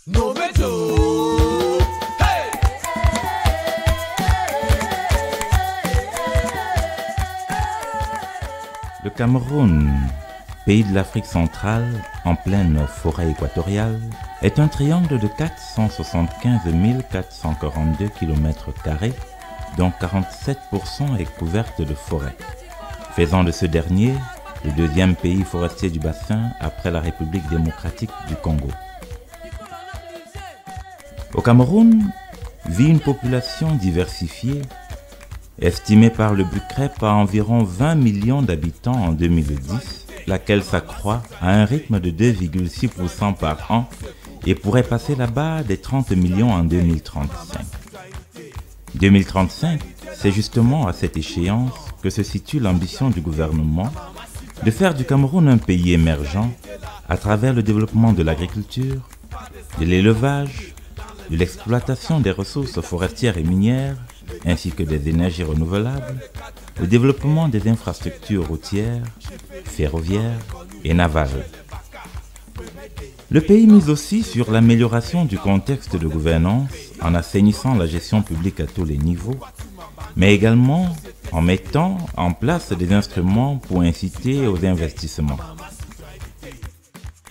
Le Cameroun, pays de l'Afrique centrale, en pleine forêt équatoriale, est un triangle de 475 442 km², dont 47% est couverte de forêt, faisant de ce dernier le deuxième pays forestier du bassin après la République démocratique du Congo. Au Cameroun vit une population diversifiée, estimée par le BUCREP à environ 20 millions d'habitants en 2010, laquelle s'accroît à un rythme de 2,6% par an et pourrait passer la barre des 30 millions en 2035. 2035, c'est justement à cette échéance que se situe l'ambition du gouvernement de faire du Cameroun un pays émergent à travers le développement de l'agriculture, de l'élevage, de l'exploitation des ressources forestières et minières, ainsi que des énergies renouvelables, le développement des infrastructures routières, ferroviaires et navales. Le pays mise aussi sur l'amélioration du contexte de gouvernance en assainissant la gestion publique à tous les niveaux, mais également en mettant en place des instruments pour inciter aux investissements.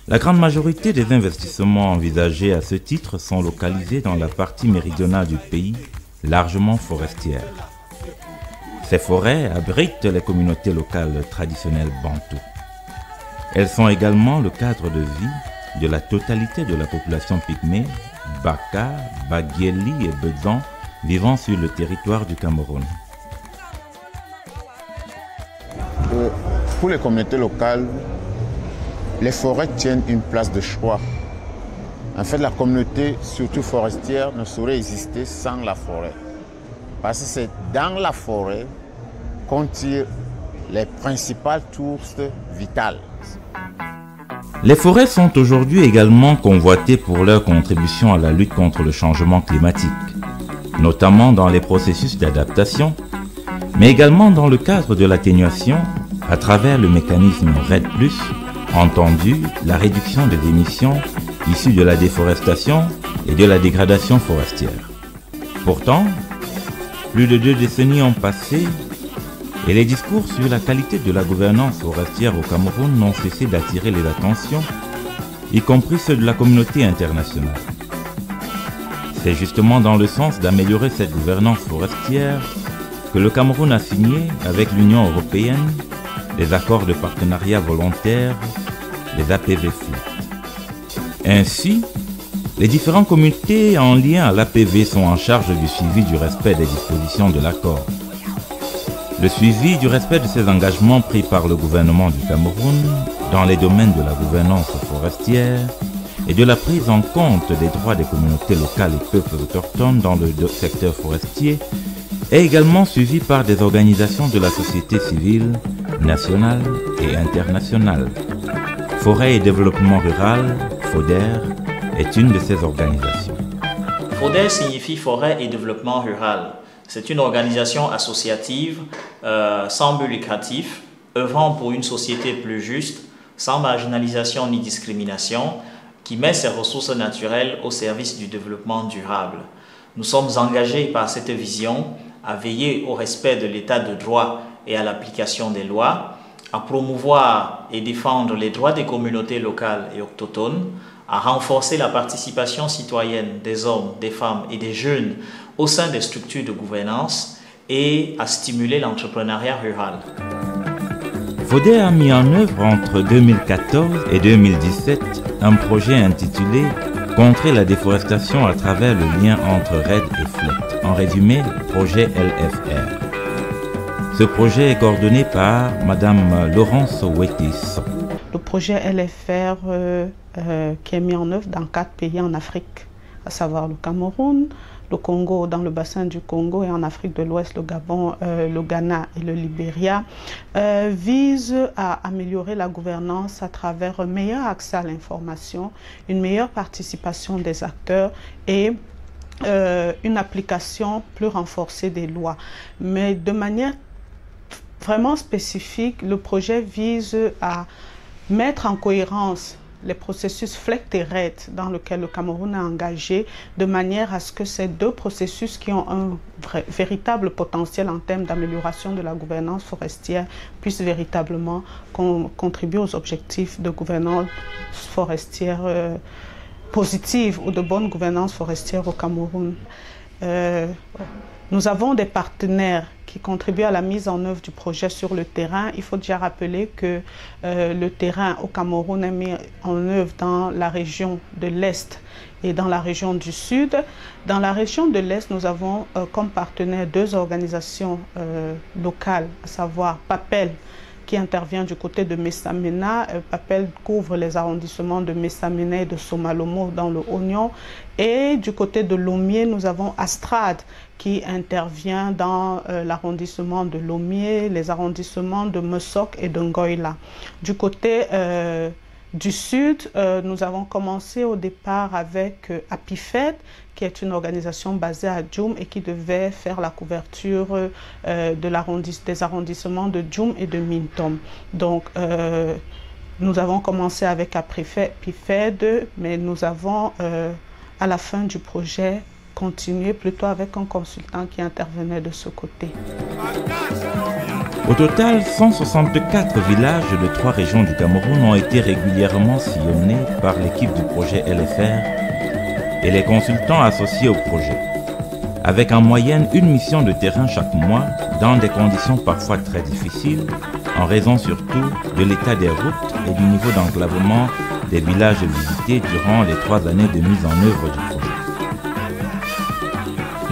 La grande majorité des investissements envisagés à ce titre sont localisés dans la partie méridionale du pays, largement forestière. Ces forêts abritent les communautés locales traditionnelles bantoues. Elles sont également le cadre de vie de la totalité de la population pygmée, Baka, Bagueli et Bedan vivant sur le territoire du Cameroun. Pour les communautés locales, les forêts tiennent une place de choix. En fait, la communauté, surtout forestière, ne saurait exister sans la forêt. Parce que c'est dans la forêt qu'on tire les principales sources vitales. Les forêts sont aujourd'hui également convoitées pour leur contribution à la lutte contre le changement climatique, notamment dans les processus d'adaptation, mais également dans le cadre de l'atténuation à travers le mécanisme REDD+, entendu la réduction des émissions issues de la déforestation et de la dégradation forestière. Pourtant, plus de 2 décennies ont passé et les discours sur la qualité de la gouvernance forestière au Cameroun n'ont cessé d'attirer les attentions, y compris ceux de la communauté internationale. C'est justement dans le sens d'améliorer cette gouvernance forestière que le Cameroun a signé avec l'Union européenne des accords de partenariat volontaire, les APV FLEGT. Ainsi, les différentes communautés en lien à l'APV sont en charge du suivi du respect des dispositions de l'accord. Le suivi du respect de ces engagements pris par le gouvernement du Cameroun dans les domaines de la gouvernance forestière et de la prise en compte des droits des communautés locales et peuples autochtones dans le secteur forestier est également suivi par des organisations de la société civile, nationale et internationale. Forêt et développement rural, FODER, est une de ces organisations. FODER signifie Forêt et développement rural. C'est une organisation associative sans but lucratif, œuvrant pour une société plus juste, sans marginalisation ni discrimination, qui met ses ressources naturelles au service du développement durable. Nous sommes engagés par cette vision à veiller au respect de l'état de droit et à l'application des lois, à promouvoir et défendre les droits des communautés locales et autochtones, à renforcer la participation citoyenne des hommes, des femmes et des jeunes au sein des structures de gouvernance et à stimuler l'entrepreneuriat rural. FODER a mis en œuvre entre 2014 et 2017 un projet intitulé « Contrer la déforestation à travers le lien entre REDD et FLEGT », en résumé, projet LFR. Ce projet est coordonné par Madame Laurence Wetis. Le projet LFR qui est mis en œuvre dans 4 pays en Afrique, à savoir le Cameroun, le Congo, dans le bassin du Congo et en Afrique de l'Ouest, le Gabon, le Ghana et le Libéria, vise à améliorer la gouvernance à travers un meilleur accès à l'information, une meilleure participation des acteurs et une application plus renforcée des lois. Mais de manière vraiment spécifique, le projet vise à mettre en cohérence les processus FLEGT-RED dans lesquels le Cameroun est engagé, de manière à ce que ces deux processus qui ont un véritable potentiel en termes d'amélioration de la gouvernance forestière puissent véritablement contribuer aux objectifs de gouvernance forestière positive ou de bonne gouvernance forestière au Cameroun. Nous avons des partenaires qui contribuent à la mise en œuvre du projet sur le terrain. Il faut déjà rappeler que le terrain au Cameroun est mis en œuvre dans la région de l'Est et dans la région du Sud. Dans la région de l'Est, nous avons comme partenaires deux organisations locales, à savoir PAPEL, qui intervient du côté de Messamena. PAPEL couvre les arrondissements de Messamena et de Somalomo dans le Oignon. Et du côté de Lomié, nous avons Astrad qui intervient dans l'arrondissement de Lomié, les arrondissements de Mesok et de Ngoïla. Du côté du Sud, nous avons commencé au départ avec APIFED, qui est une organisation basée à Djoum et qui devait faire la couverture des arrondissements de Djoum et de Mintom. Donc, nous avons commencé avec APIFED, mais nous avons, à la fin du projet, continué plutôt avec un consultant qui intervenait de ce côté. Au total, 164 villages de 3 régions du Cameroun ont été régulièrement sillonnés par l'équipe du projet LFR et les consultants associés au projet, avec en moyenne une mission de terrain chaque mois dans des conditions parfois très difficiles, en raison surtout de l'état des routes et du niveau d'enclavement des villages visités durant les 3 années de mise en œuvre du projet.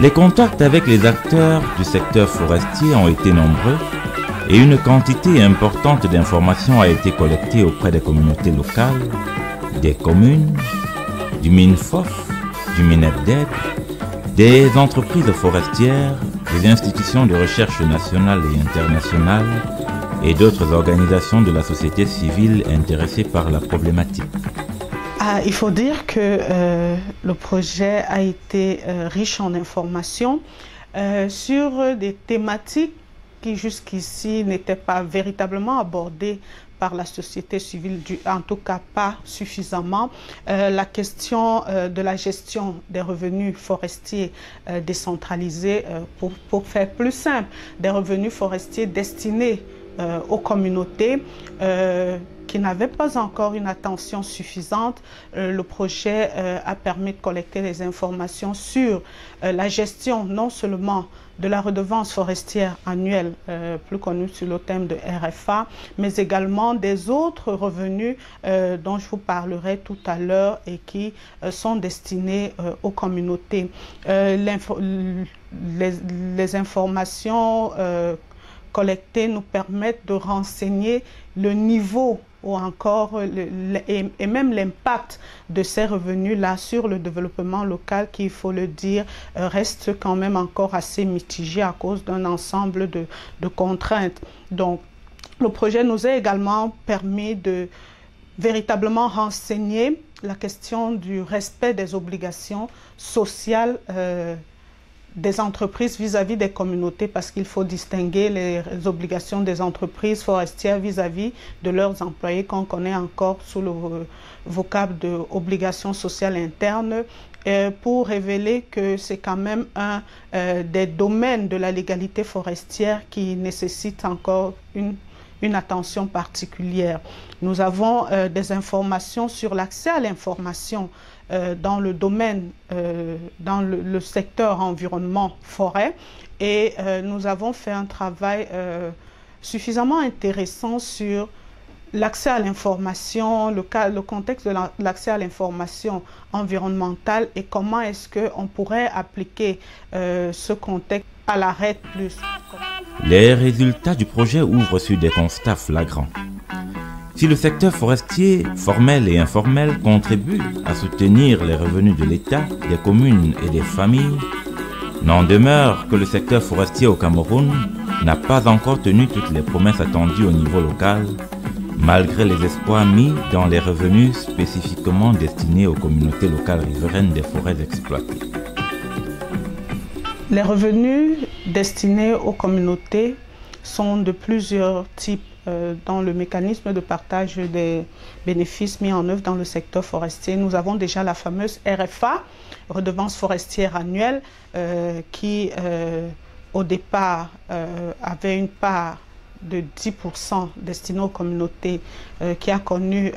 Les contacts avec les acteurs du secteur forestier ont été nombreux et une quantité importante d'informations a été collectée auprès des communautés locales, des communes, du MINFOF, du MINEPDED, des entreprises forestières, des institutions de recherche nationales et internationales et d'autres organisations de la société civile intéressées par la problématique. Il faut dire que le projet a été riche en informations sur des thématiques qui jusqu'ici n'étaient pas véritablement abordées par la société civile, en tout cas pas suffisamment. La question de la gestion des revenus forestiers décentralisés, pour faire plus simple, des revenus forestiers destinés aux communautés qui n'avaient pas encore une attention suffisante. Le projet a permis de collecter des informations sur la gestion non seulement de la redevance forestière annuelle, plus connue sous le thème de RFA, mais également des autres revenus dont je vous parlerai tout à l'heure et qui sont destinés aux communautés. Les informations collectées nous permettent de renseigner le niveau ou encore et même l'impact de ces revenus-là sur le développement local qui, il faut le dire, reste quand même encore assez mitigé à cause d'un ensemble de contraintes. Donc, le projet nous a également permis de véritablement renseigner la question du respect des obligations sociales des entreprises vis-à-vis des communautés, parce qu'il faut distinguer les obligations des entreprises forestières vis-à-vis de leurs employés qu'on connaît encore sous le vocable de obligations sociales internes, pour révéler que c'est quand même un des domaines de la légalité forestière qui nécessite encore une attention particulière. Nous avons des informations sur l'accès à l'information dans le domaine, dans le secteur environnement forêt, et nous avons fait un travail suffisamment intéressant sur l'accès à l'information, le contexte de l'accès à l'information environnementale et comment est-ce qu'on pourrait appliquer ce contexte à la RED+. Les résultats du projet ouvrent sur des constats flagrants. Si le secteur forestier, formel et informel, contribue à soutenir les revenus de l'État, des communes et des familles, n'en demeure que le secteur forestier au Cameroun n'a pas encore tenu toutes les promesses attendues au niveau local, malgré les espoirs mis dans les revenus spécifiquement destinés aux communautés locales riveraines des forêts exploitées. Les revenus destinés aux communautés sont de plusieurs types dans le mécanisme de partage des bénéfices mis en œuvre dans le secteur forestier, nous avons déjà la fameuse RFA, redevance forestière annuelle, qui au départ avait une part de 10% destinée aux communautés, qui a connu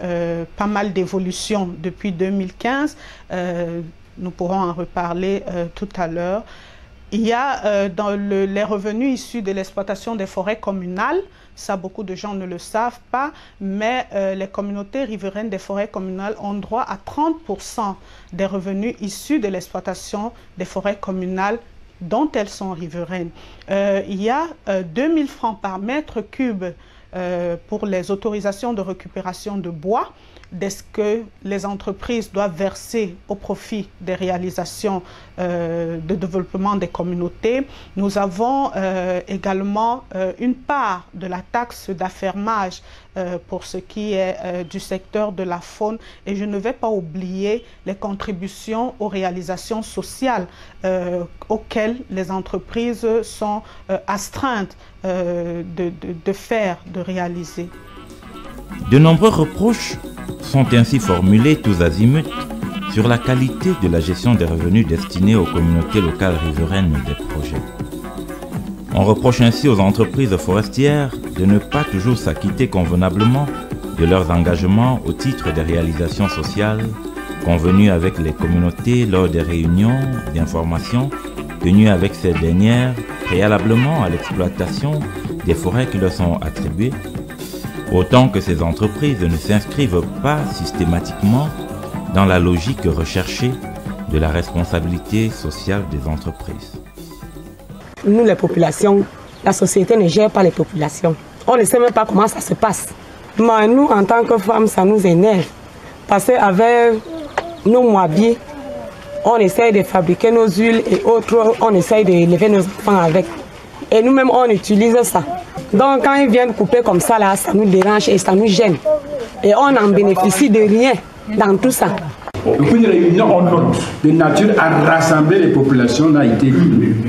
pas mal d'évolutions depuis 2015. Nous pourrons en reparler tout à l'heure. Il y a dans les revenus issus de l'exploitation des forêts communales, ça beaucoup de gens ne le savent pas, mais les communautés riveraines des forêts communales ont droit à 30% des revenus issus de l'exploitation des forêts communales dont elles sont riveraines. Il y a 2000 francs par mètre cube pour les autorisations de récupération de bois, ce que les entreprises doivent verser au profit des réalisations de développement des communautés. Nous avons également une part de la taxe d'affermage pour ce qui est du secteur de la faune. Et je ne vais pas oublier les contributions aux réalisations sociales auxquelles les entreprises sont astreintes de réaliser. De nombreux reproches sont ainsi formulés tous azimuts sur la qualité de la gestion des revenus destinés aux communautés locales riveraines des projets. On reproche ainsi aux entreprises forestières de ne pas toujours s'acquitter convenablement de leurs engagements au titre des réalisations sociales convenues avec les communautés lors des réunions d'information tenues avec ces dernières préalablement à l'exploitation des forêts qui leur sont attribuées, autant que ces entreprises ne s'inscrivent pas systématiquement dans la logique recherchée de la responsabilité sociale des entreprises. Nous, les populations, la société ne gère pas les populations. On ne sait même pas comment ça se passe. Mais nous, en tant que femmes, ça nous énerve. Parce qu'avec nos moabiers, on essaye de fabriquer nos huiles et autres, on essaye d'élever nos enfants avec. Et nous-mêmes, on utilise ça. Donc quand ils viennent couper comme ça, là, ça nous dérange et ça nous gêne. Et on n'en bénéficie de rien dans tout ça. Une réunion en note de nature à rassembler les populations a été tenue.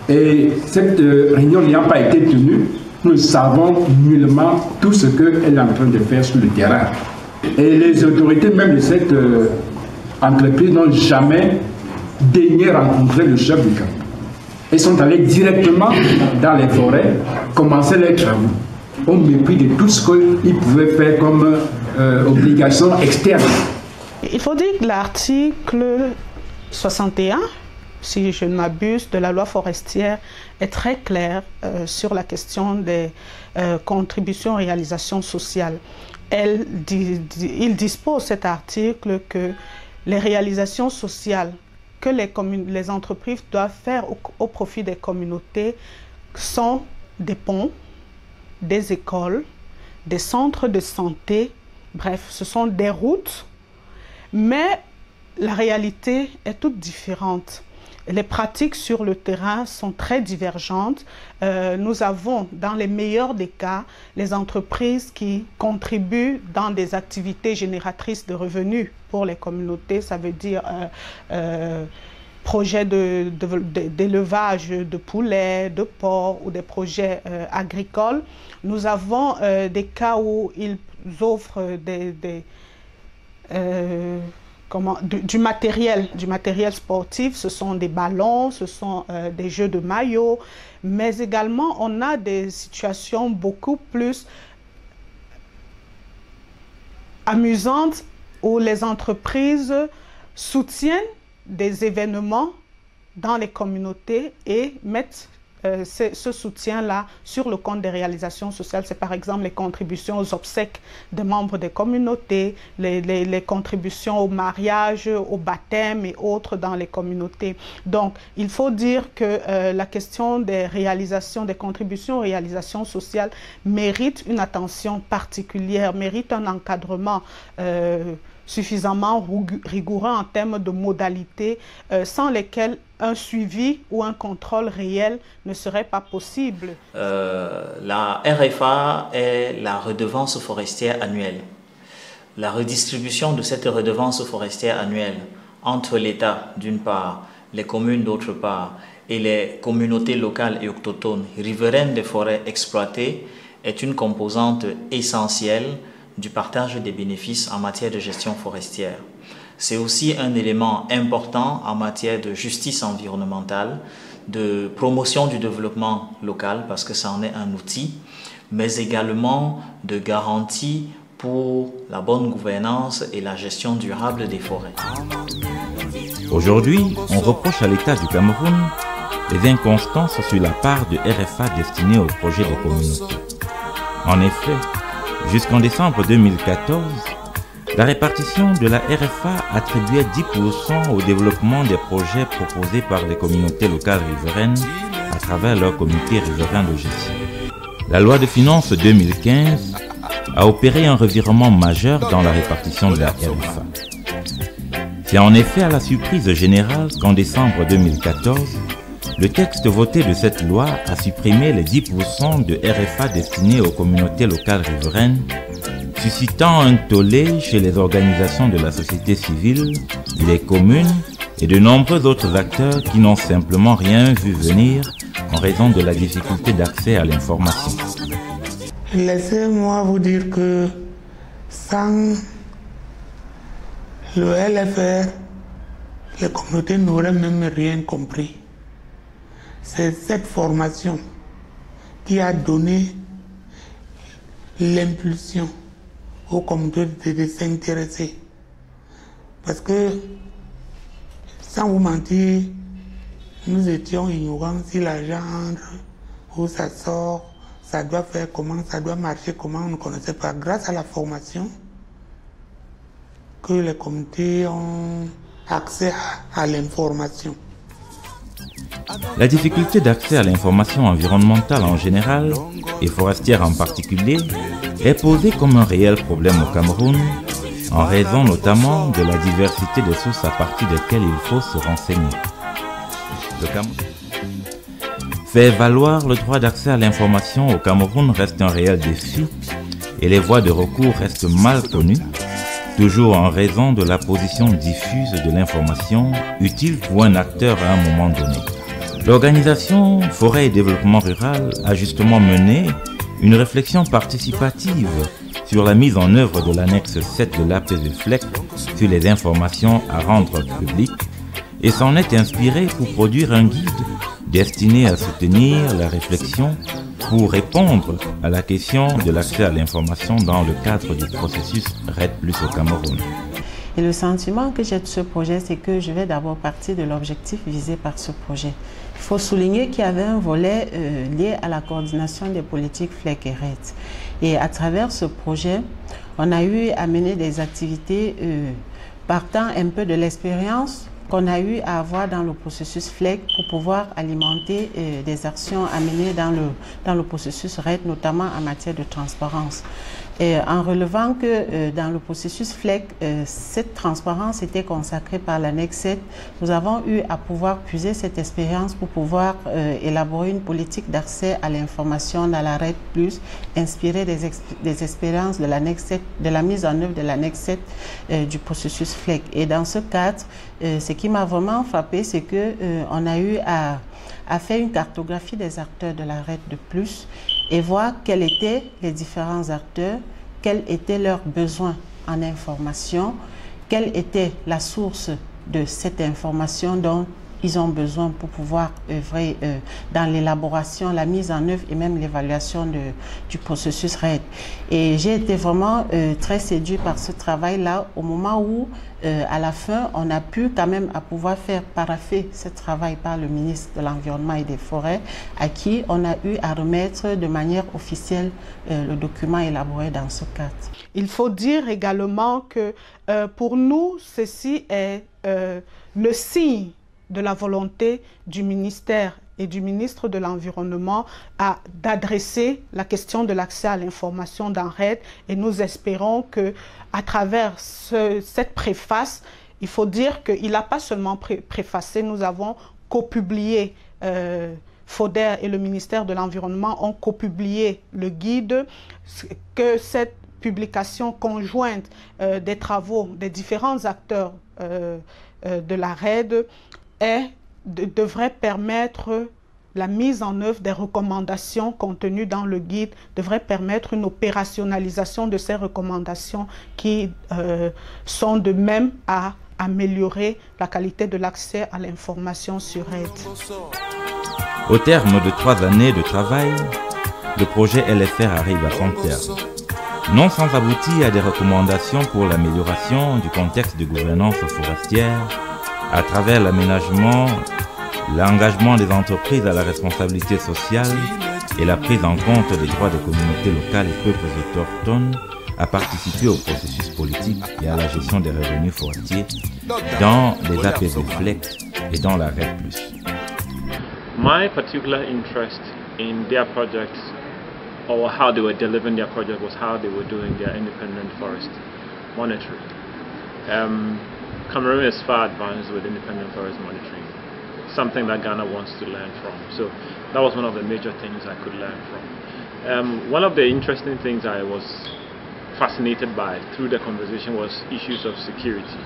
Et cette réunion n'ayant pas été tenue, nous savons nullement tout ce qu'elle est en train de faire sur le terrain. Et les autorités même de cette entreprise n'ont jamais daigné rencontrer le chef du camp. Ils sont allés directement dans les forêts, commencer les travaux, au mépris de tout ce qu'ils pouvaient faire comme obligation externe. Il faut dire que l'article 61, si je ne m'abuse, de la loi forestière est très clair sur la question des contributions aux réalisations sociales. Il dispose, cet article, que les réalisations sociales que les entreprises doivent faire au profit des communautés sont des ponts, des écoles, des centres de santé, bref, ce sont des routes, mais la réalité est toute différente. Les pratiques sur le terrain sont très divergentes. Nous avons, dans les meilleurs des cas, les entreprises qui contribuent dans des activités génératrices de revenus pour les communautés. Ça veut dire projets d'élevage de poulets, de porcs ou des projets agricoles. Nous avons des cas où ils offrent du matériel sportif, ce sont des ballons, ce sont des jeux de maillot, mais également on a des situations beaucoup plus amusantes où les entreprises soutiennent des événements dans les communautés et mettent ce soutien-là sur le compte des réalisations sociales. C'est par exemple les contributions aux obsèques des membres des communautés, les contributions au mariage, au baptême et autres dans les communautés. Donc, il faut dire que la question des réalisations, des contributions aux réalisations sociales mérite une attention particulière, mérite un encadrement suffisamment rigoureux en termes de modalités sans lesquelles un suivi ou un contrôle réel ne serait pas possible. La RFA est la redevance forestière annuelle. La redistribution de cette redevance forestière annuelle entre l'État d'une part, les communes d'autre part et les communautés locales et autochtones riveraines des forêts exploitées est une composante essentielle du partage des bénéfices en matière de gestion forestière. C'est aussi un élément important en matière de justice environnementale, de promotion du développement local, parce que ça en est un outil, mais également de garantie pour la bonne gouvernance et la gestion durable des forêts. Aujourd'hui, on reproche à l'État du Cameroun les inconstances sur la part de RFA destinée aux projets de communauté. En effet, jusqu'en décembre 2014, la répartition de la RFA attribuait 10% au développement des projets proposés par les communautés locales riveraines à travers leur comité riverain de gestion. La loi de finances 2015 a opéré un revirement majeur dans la répartition de la RFA. C'est en effet à la surprise générale qu'en décembre 2014, le texte voté de cette loi a supprimé les 10% de RFA destinés aux communautés locales riveraines, suscitant un tollé chez les organisations de la société civile, les communes et de nombreux autres acteurs qui n'ont simplement rien vu venir en raison de la difficulté d'accès à l'information. Laissez-moi vous dire que sans le LFR, les communautés n'auraient même rien compris. C'est cette formation qui a donné l'impulsion aux communautés de s'intéresser. Parce que, sans vous mentir, nous étions ignorants si l'argent entre, où ça sort, ça doit faire comment, ça doit marcher comment, on ne connaissait pas. Grâce à la formation, que les communautés ont accès à l'information. La difficulté d'accès à l'information environnementale en général, et forestière en particulier, est posée comme un réel problème au Cameroun, en raison notamment de la diversité des sources à partir desquelles il faut se renseigner. Le Cameroun fait valoir le droit d'accès à l'information au Cameroun reste un réel défi et les voies de recours restent mal connues, toujours en raison de la position diffuse de l'information utile pour un acteur à un moment donné. L'organisation Forêt et Développement Rural a justement mené une réflexion participative sur la mise en œuvre de l'annexe 7 de l'APV-FLEC sur les informations à rendre publiques et s'en est inspiré pour produire un guide destiné à soutenir la réflexion pour répondre à la question de l'accès à l'information dans le cadre du processus RED+ au Cameroun. Et le sentiment que j'ai de ce projet, c'est que je vais d'abord partir de l'objectif visé par ce projet. Il faut souligner qu'il y avait un volet lié à la coordination des politiques FLEC et RED. Et à travers ce projet, on a eu à mener des activités partant un peu de l'expérience qu'on a eu à avoir dans le processus FLEC pour pouvoir alimenter des actions à mener dans le processus RED, notamment en matière de transparence. Et en relevant que dans le processus FLEC, cette transparence était consacrée par l'annexe 7, nous avons eu à pouvoir puiser cette expérience pour pouvoir élaborer une politique d'accès à l'information dans la RED+, inspirée des expériences de l'annexe 7, de la mise en œuvre de l'annexe 7 du processus FLEC. Et dans ce cadre, ce qui m'a vraiment frappé, c'est qu'on a eu à faire une cartographie des acteurs de la RED de plus et voir quels étaient les différents acteurs, quels étaient leurs besoins en information, quelle était la source de cette information dont ils ont besoin pour pouvoir œuvrer dans l'élaboration, la mise en œuvre et même l'évaluation du processus RED. Et j'ai été vraiment très séduit par ce travail-là au moment où, à la fin, on a pu quand même à pouvoir faire paraffer ce travail par le ministre de l'Environnement et des Forêts, à qui on a eu à remettre de manière officielle le document élaboré dans ce cadre. Il faut dire également que pour nous, ceci est le signe de la volonté du ministère et du ministre de l'Environnement d'adresser la question de l'accès à l'information dans RED, et nous espérons que à travers cette préface, il faut dire qu'il n'a pas seulement préfacé, nous avons copublié, FODER et le ministère de l'Environnement ont copublié le guide, que cette publication conjointe des travaux des différents acteurs de la RED devrait permettre la mise en œuvre des recommandations contenues dans le guide devrait permettre une opérationnalisation de ces recommandations qui sont de même à améliorer la qualité de l'accès à l'information sur aide. Au terme de 3 années de travail, le projet LFR arrive à son terme. Non sans aboutir à des recommandations pour l'amélioration du contexte de gouvernance forestière à travers l'aménagement, l'engagement des entreprises à la responsabilité sociale et la prise en compte des droits des communautés locales et peuples autochtones à participer au processus politique et à la gestion des revenus forestiers dans les APV FLEC et dans la RED+. My particular interest in their projects or how they were delivering their project was how they were doing their independent forest monitoring. Cameroon is far advanced with independent forest monitoring, something that Ghana wants to learn from. So that was one of the major things I could learn from. One of the interesting things I was fascinated by through the conversation was issues of security.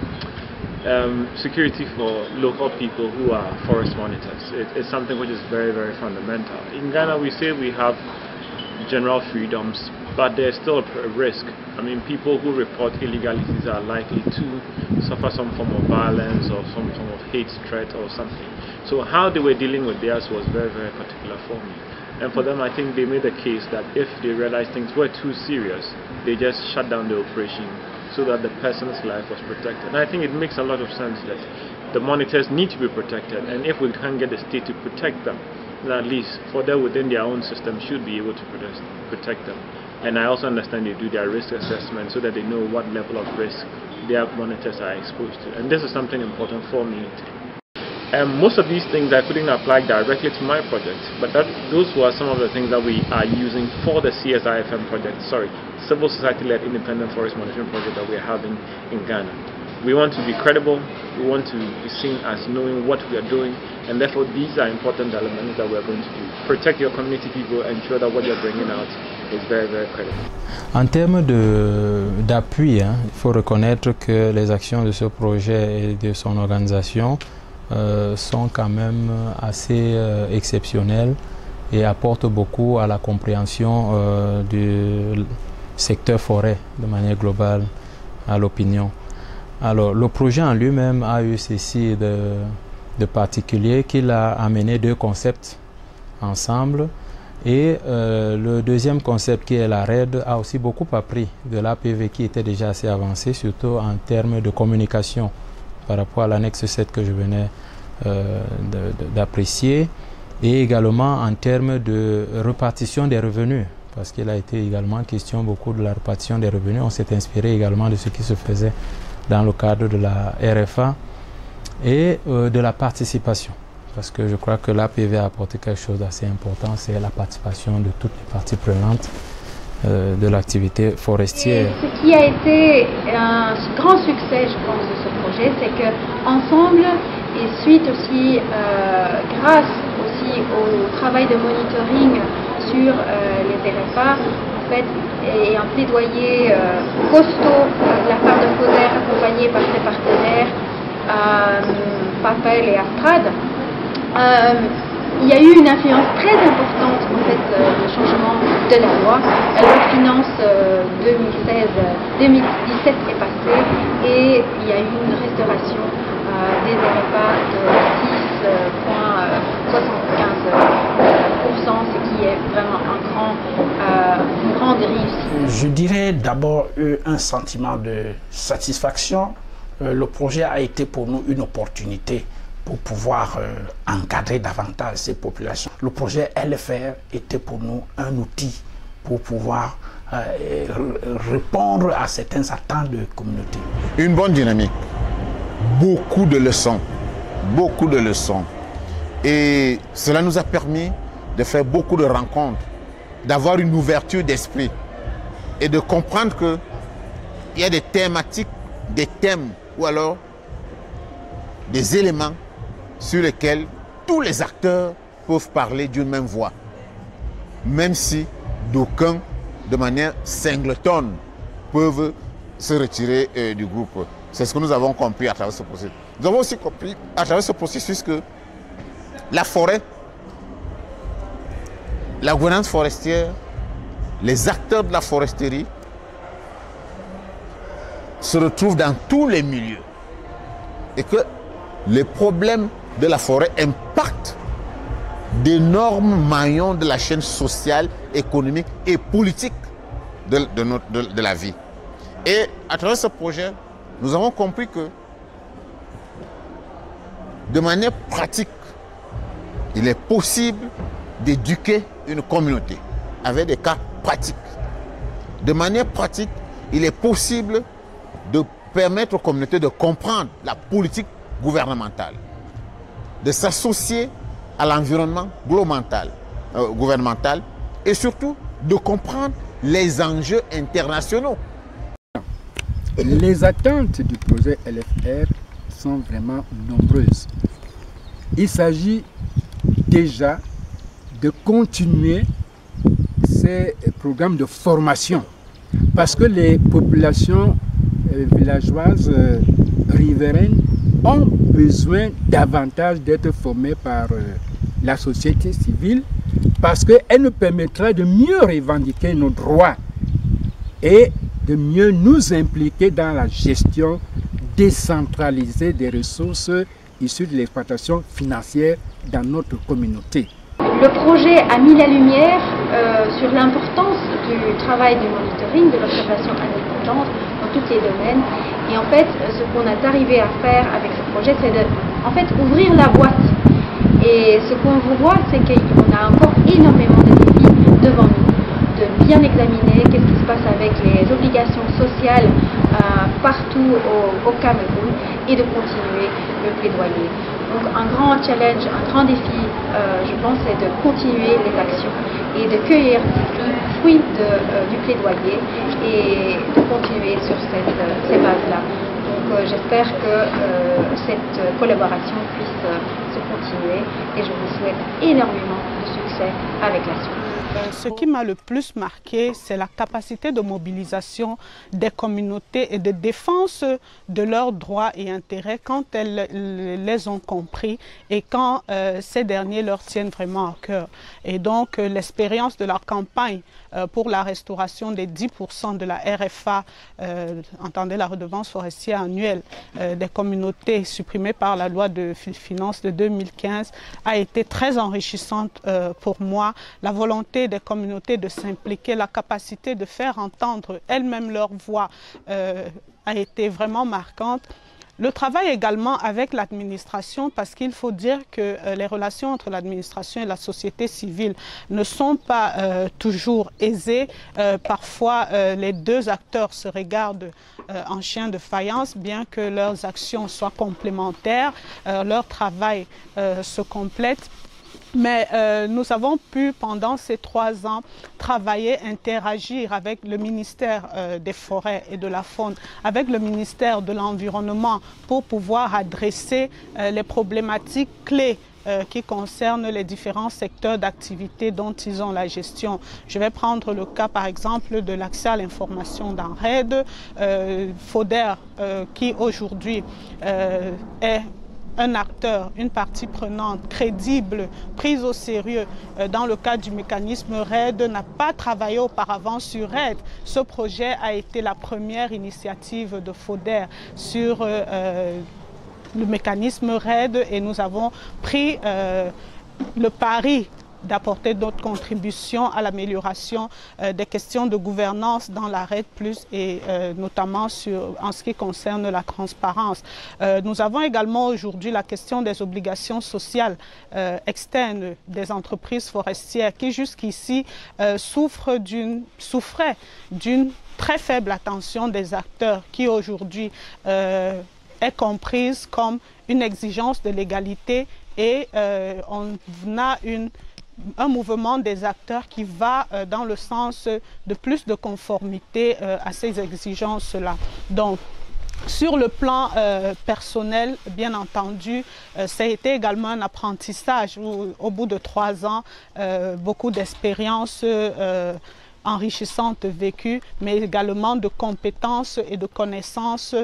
Security for local people who are forest monitors. It's something which is very, very fundamental. In Ghana, we say we have general freedoms, but there's still a risk. I mean, people who report illegalities are likely to suffer some form of violence or some form of hate threat or something. So how they were dealing with theirs was very, very particular for me. And for them, I think they made the case that if they realized things were too serious, they just shut down the operation so that the person's life was protected. And I think it makes a lot of sense that the monitors need to be protected, and if we can get the state to protect them, then at least for them within their own system should be able to protect them. And I also understand they do their risk assessment so that they know what level of risk their monitors are exposed to. And this is something important for me. Most of these things I couldn't apply directly to my project, but those were some of the things that we are using for the CSIFM project, Civil Society-led Independent Forest Monitoring Project that we are having in Ghana. We want to be credible, we want to be seen as knowing what we are doing, and therefore these are important elements that we are going to do. Protect your community people, ensure that what you're bringing out is very, very credible. En termes d'appui, il faut reconnaître que les actions de ce projet et de son organisation sont quand même assez exceptionnelles et apportent beaucoup à la compréhension du secteur forêt de manière globale, à l'opinion. Alors le projet en lui-même a eu ceci de particulier qu'il a amené 2 concepts ensemble, et le deuxième concept qui est la RED a aussi beaucoup appris de l'APV qui était déjà assez avancé, surtout en termes de communication par rapport à l'annexe 7 que je venais d'apprécier, et également en termes de répartition des revenus, parce qu'il a été également question beaucoup de la répartition des revenus. On s'est inspiré également de ce qui se faisait dans le cadre de la RFA et de la participation, parce que je crois que l'APV a apporté quelque chose d'assez important, c'est la participation de toutes les parties prenantes de l'activité forestière. Et ce qui a été un grand succès, je pense, de ce projet, c'est qu'ensemble, et suite aussi, grâce aussi au travail de monitoring sur les RFA, en fait, et un plaidoyer costaud de la part de FODER, accompagné par ses partenaires, PAPEL et Astrad, il y a eu une influence très importante en fait du changement de la loi. La loi de finances 2017 est passée et il y a eu une restauration des RFA de 6,75%, ce qui est vraiment une grande réussite. Je dirais d'abord un sentiment de satisfaction. Le projet a été pour nous une opportunité pour pouvoir encadrer davantage ces populations. Le projet LFR était pour nous un outil pour pouvoir répondre à certaines attentes de communauté. Une bonne dynamique, beaucoup de leçons, et cela nous a permis de faire beaucoup de rencontres, d'avoir une ouverture d'esprit et de comprendre qu'il y a des thématiques, des thèmes ou alors des éléments sur lesquels tous les acteurs peuvent parler d'une même voix, même si d'aucuns, de manière singleton, peuvent se retirer du groupe. C'est ce que nous avons compris à travers ce processus. Nous avons aussi compris à travers ce processus que la forêt la gouvernance forestière, les acteurs de la foresterie se retrouvent dans tous les milieux et que les problèmes de la forêt impactent d'énormes maillons de la chaîne sociale, économique et politique de la vie. Et à travers ce projet, nous avons compris que de manière pratique, il est possible d'éduquer une communauté avec des cas pratiques. De manière pratique, il est possible de permettre aux communautés de comprendre la politique gouvernementale, de s'associer à l'environnement gouvernemental et surtout de comprendre les enjeux internationaux. Les attentes du projet LFR sont vraiment nombreuses. Il s'agit déjà de continuer ces programmes de formation parce que les populations villageoises riveraines ont besoin davantage d'être formées par la société civile parce qu'elle nous permettra de mieux revendiquer nos droits et de mieux nous impliquer dans la gestion décentralisée des ressources issues de l'exploitation financière dans notre communauté. Le projet a mis la lumière sur l'importance du travail du monitoring, de l'observation indépendante dans tous les domaines. Et en fait, ce qu'on est arrivé à faire avec ce projet, c'est ouvrir la boîte. Et ce qu'on voit, c'est qu'on a encore énormément de défis devant nous, de bien examiner qu'est-ce qui se passe avec les obligations sociales partout au Cameroun et de continuer le plaidoyer. Donc un grand challenge, un grand défi, je pense, c'est de continuer les actions et de cueillir les fruits du plaidoyer et de continuer sur ces bases-là. Donc j'espère que cette collaboration puisse se continuer et je vous souhaite énormément de succès avec la suite. Ce qui m'a le plus marqué, c'est la capacité de mobilisation des communautés et de défense de leurs droits et intérêts quand elles les ont compris et quand ces derniers leur tiennent vraiment à cœur. Et donc l'expérience de la campagne pour la restauration des 10% de la RFA, entendez la redevance forestière annuelle des communautés supprimée par la loi de finances de 2015, a été très enrichissante pour moi. La volonté des communautés de s'impliquer, la capacité de faire entendre elles-mêmes leur voix a été vraiment marquante. Le travail également avec l'administration, parce qu'il faut dire que les relations entre l'administration et la société civile ne sont pas toujours aisées. Parfois, les deux acteurs se regardent en chien de faïence, bien que leurs actions soient complémentaires, leur travail se complète. Mais nous avons pu, pendant ces 3 ans, travailler, interagir avec le ministère des Forêts et de la Faune, avec le ministère de l'Environnement, pour pouvoir adresser les problématiques clés qui concernent les différents secteurs d'activité dont ils ont la gestion. Je vais prendre le cas par exemple de l'accès à l'information dans RAID, FODER qui aujourd'hui est un acteur, une partie prenante, crédible, prise au sérieux dans le cadre du mécanisme RAID, n'a pas travaillé auparavant sur RAID. Ce projet a été la première initiative de FODER sur le mécanisme RAID et nous avons pris le pari d'apporter d'autres contributions à l'amélioration des questions de gouvernance dans la RAID+, et notamment en ce qui concerne la transparence. Nous avons également aujourd'hui la question des obligations sociales externes des entreprises forestières qui jusqu'ici souffraient d'une très faible attention des acteurs qui aujourd'hui est comprise comme une exigence de légalité et on a un mouvement des acteurs qui va dans le sens de plus de conformité à ces exigences-là. Donc, sur le plan personnel, bien entendu, ça a été également un apprentissage où, au bout de 3 ans, beaucoup d'expériences enrichissantes vécues, mais également de compétences et de connaissances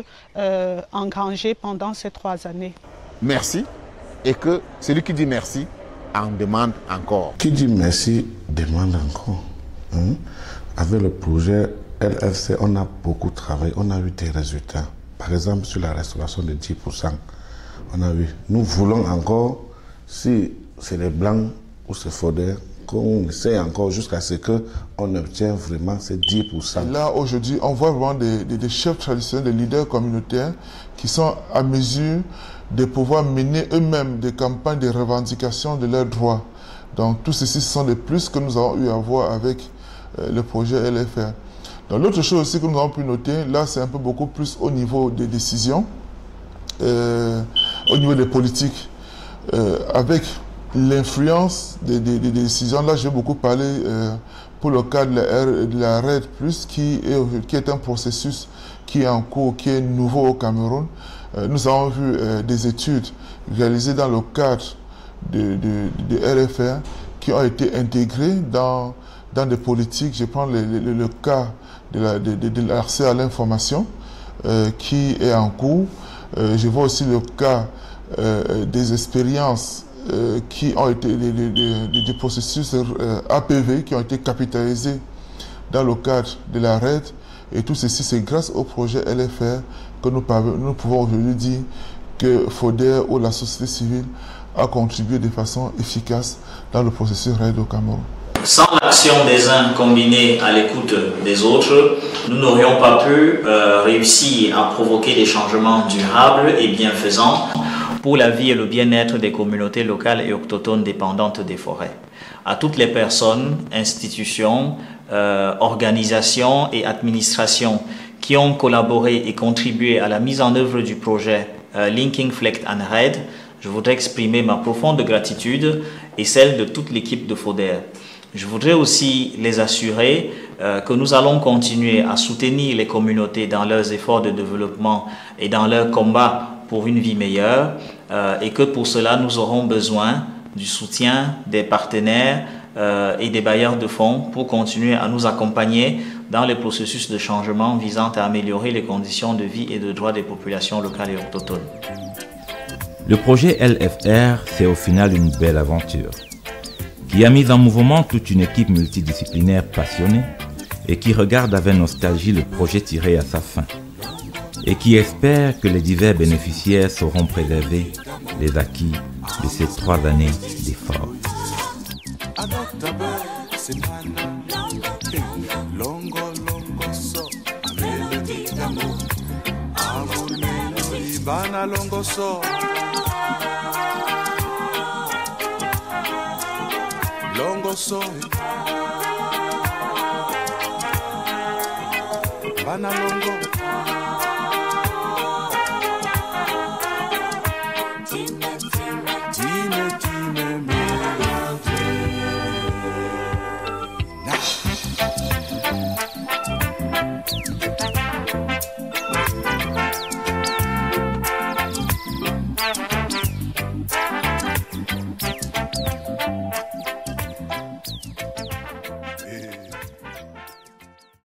engrangées pendant ces 3 années. Merci, et que celui qui dit merci en demande encore. Qui dit merci demande encore. Avec le projet LFC, on a beaucoup travaillé, on a eu des résultats. Par exemple, sur la restauration de 10%, on a vu. Nous voulons encore, si c'est les Blancs ou c'est Foder, qu'on essaie encore jusqu'à ce qu'on obtienne vraiment ces 10%. Là, aujourd'hui, on voit vraiment des chefs traditionnels, des leaders communautaires qui sont à mesure de pouvoir mener eux-mêmes des campagnes de revendication de leurs droits. Donc, tout ceci, ce sont des plus que nous avons eu à voir avec le projet LFR. Donc, l'autre chose aussi que nous avons pu noter, là, c'est un peu beaucoup plus au niveau des décisions, au niveau des politiques, avec l'influence des décisions. Là, j'ai beaucoup parlé pour le cas de la RED+, qui est un processus qui est en cours, qui est nouveau au Cameroun. Nous avons vu des études réalisées dans le cadre de LFR qui ont été intégrées dans des politiques. Je prends le cas de l'accès à l'information qui est en cours. Je vois aussi le cas des expériences qui ont été des processus APV qui ont été capitalisés dans le cadre de la RED. Et tout ceci, c'est grâce au projet LFR que nous pouvons aujourd'hui dire que FODER ou la société civile a contribué de façon efficace dans le processus RED au Cameroun. Sans l'action des uns combinée à l'écoute des autres, nous n'aurions pas pu réussir à provoquer des changements durables et bienfaisants pour la vie et le bien-être des communautés locales et autochtones dépendantes des forêts. À toutes les personnes, institutions, organisations et administrations qui ont collaboré et contribué à la mise en œuvre du projet Linking FLECT and RED, je voudrais exprimer ma profonde gratitude et celle de toute l'équipe de FODER. Je voudrais aussi les assurer que nous allons continuer à soutenir les communautés dans leurs efforts de développement et dans leur combat pour une vie meilleure et que pour cela nous aurons besoin du soutien des partenaires et des bailleurs de fonds pour continuer à nous accompagner dans les processus de changement visant à améliorer les conditions de vie et de droits des populations locales et autochtones. Le projet LFR, c'est au final une belle aventure qui a mis en mouvement toute une équipe multidisciplinaire passionnée et qui regarde avec nostalgie le projet tiré à sa fin et qui espère que les divers bénéficiaires sauront préserver les acquis de ces 3 années d'efforts. Longoso Bana Longo Tina Tina